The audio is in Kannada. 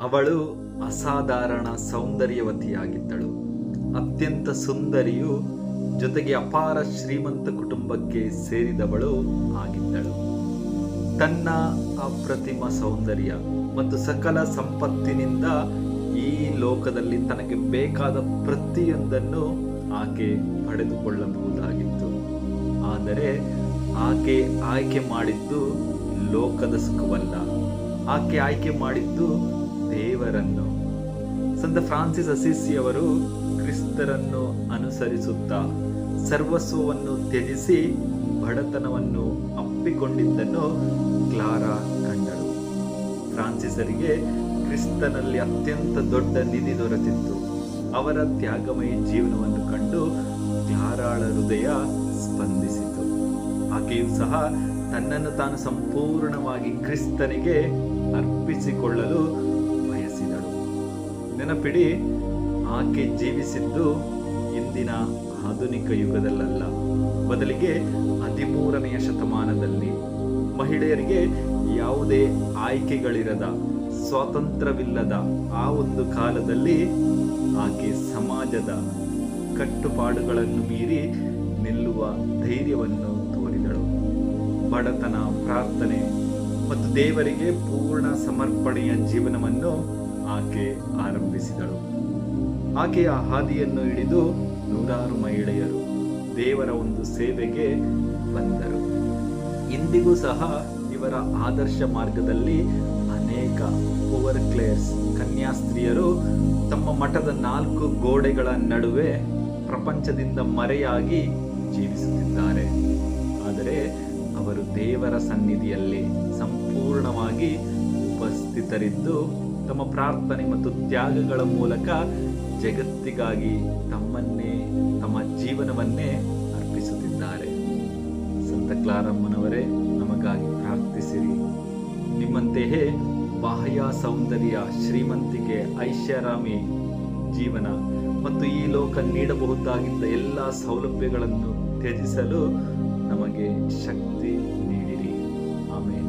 ಅವಳು ಅಸಾಧಾರಣ ಸೌಂದರ್ಯವತಿಯಾಗಿದ್ದಳು. ಅತ್ಯಂತ ಸುಂದರಿಯು, ಜೊತೆಗೆ ಅಪಾರ ಶ್ರೀಮಂತ ಕುಟುಂಬಕ್ಕೆ ಸೇರಿದವಳು ಆಗಿದ್ದಳು. ತನ್ನ ಅಪ್ರತಿಮ ಸೌಂದರ್ಯ ಮತ್ತು ಸಕಲ ಸಂಪತ್ತಿನಿಂದ ಈ ಲೋಕದಲ್ಲಿ ತನಗೆ ಬೇಕಾದ ಪ್ರತಿಯೊಂದನ್ನು ಆಕೆ ಪಡೆದುಕೊಳ್ಳಬಹುದಾಗಿತ್ತು. ಆದರೆ ಆಕೆ ಆಯ್ಕೆ ಮಾಡಿದ್ದು ಲೋಕದ ಸುಖವಲ್ಲ, ಆಕೆ ಆಯ್ಕೆ ಮಾಡಿದ್ದು ದೇವರನ್ನು. ಸಂತ ಫ್ರಾನ್ಸಿಸ್ ಅಸಿಸಿಯವರು ಕ್ರಿಸ್ತರನ್ನು ಅನುಸರಿಸುತ್ತಾ ಸರ್ವಸ್ವವನ್ನು ತ್ಯಜಿಸಿ ಬಡತನವನ್ನು ಅಪ್ಪಿಕೊಂಡಿದ್ದನ್ನು ಕ್ಲಾರಾ ಕಂಡಳು. ಫ್ರಾನ್ಸಿಸರಿಗೆ ಕ್ರಿಸ್ತನಲ್ಲಿ ಅತ್ಯಂತ ದೊಡ್ಡ ನಿಧಿ ದೊರೆತಿತ್ತು. ಅವರ ತ್ಯಾಗಮಯ ಜೀವನವನ್ನು ಕಂಡು ಕ್ಲಾರಾಳ ಹೃದಯ ಸ್ಪಂದಿಸಿತು. ಆಕೆಯೂ ಸಹ ತನ್ನನ್ನು ತಾನು ಸಂಪೂರ್ಣವಾಗಿ ಕ್ರಿಸ್ತನಿಗೆ ಅರ್ಪಿಸಿಕೊಳ್ಳಲು ಬಯಸಿದಳು. ನೆನಪಿಡಿ, ಆಕೆ ಜೀವಿಸಿದ್ದು ಇಂದಿನ ಆಧುನಿಕ ಯುಗದಲ್ಲ, ಬದಲಿಗೆ 13ನೆಯ ಶತಮಾನದಲ್ಲಿ ಮಹಿಳೆಯರಿಗೆ ಯಾವುದೇ ಆಯ್ಕೆಗಳಿರದ, ಸ್ವಾತಂತ್ರ್ಯವಿಲ್ಲದ ಆ ಒಂದು ಕಾಲದಲ್ಲಿ ಆಕೆ ಸಮಾಜದ ಕಟ್ಟುಪಾಡುಗಳನ್ನು ಮೀರಿ ನಿಲ್ಲುವ ಧೈರ್ಯವನ್ನು ತೋರಿದಳು. ಬಡತನ, ಪ್ರಾರ್ಥನೆ ಮತ್ತು ದೇವರಿಗೆ ಪೂರ್ಣ ಸಮರ್ಪಣೆಯ ಜೀವನವನ್ನು ಆಕೆ ಆರಂಭಿಸಿದಳು. ಆಕೆಯ ಹಾದಿಯನ್ನು ಹಿಡಿದು ನೂರಾರು ಮಹಿಳೆಯರು ದೇವರ ಒಂದು ಸೇವೆಗೆ ಬಂದರು. ಇಂದಿಗೂ ಸಹ ಇವರ ಆದರ್ಶ ಮಾರ್ಗದಲ್ಲಿ ಅನೇಕ ಪವರ್ ಕ್ಲೇರ್ಸ್ ಕನ್ಯಾಸ್ತ್ರೀಯರು ತಮ್ಮ ಮಠದ 4 ಗೋಡೆಗಳ ನಡುವೆ ಪ್ರಪಂಚದಿಂದ ಮರೆಯಾಗಿ ಜೀವಿಸುತ್ತಿದ್ದಾರೆ. ಆದರೆ ಅವರು ದೇವರ ಸನ್ನಿಧಿಯಲ್ಲಿ ಸಂಪೂರ್ಣವಾಗಿ ಉಪಸ್ಥಿತರಿದ್ದು ತಮ್ಮ ಪ್ರಾರ್ಥನೆ ಮತ್ತು ತ್ಯಾಗಗಳ ಮೂಲಕ ಜಗತ್ತಿಗಾಗಿ ತಮ್ಮ ಜೀವನವನ್ನೇ ಅರ್ಪಿಸುತ್ತಿದ್ದಾರೆ. ಸಂತ ಕ್ಲಾರಮ್ಮನವರೇ, ನಮಗಾಗಿ ಪ್ರಾರ್ಥಿಸಿರಿ. ನಿಮ್ಮಂತೆಯೇ ಬಾಹ್ಯ ಸೌಂದರ್ಯ, ಶ್ರೀಮಂತಿಕೆ, ಐಷಾರಾಮಿ ಜೀವನ ಮತ್ತು ಈ ಲೋಕ ನೀಡಬಹುದಾಗಿದ್ದ ಎಲ್ಲ ಸೌಲಭ್ಯಗಳನ್ನು ತ್ಯಜಿಸಲು ನಮಗೆ ಶಕ್ತಿ ನೀಡಿರಿ. ಆಮೇಲೆ